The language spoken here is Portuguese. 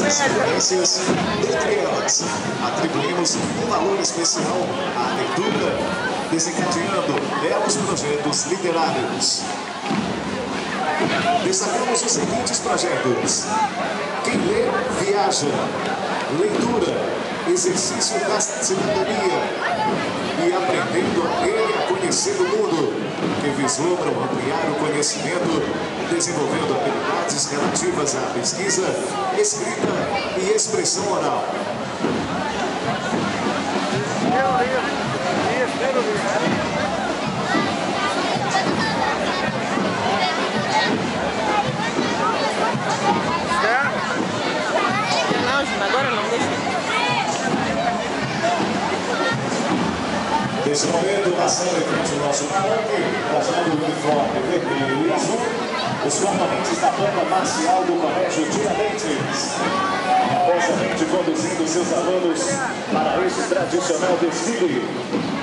essas referências, dentre elas, atribuímos um valor especial à leitura, desencadeando belos projetos literários. Destacamos os seguintes projetos: Quem lê, viaja. Leitura, exercício da cidadania e aprendendo a ler e a conhecer o mundo, que vislumbram ampliar o conhecimento, desenvolvendo habilidades relativas à pesquisa, escrita e expressão oral. Agora não, deixa. Nesse momento, passando em frente ao nosso palanque, trazendo o uniforme vermelho e azul, os componentes da banda marcial do Colégio Tiradentes, apostamente conduzindo seus alunos para esse tradicional desfile.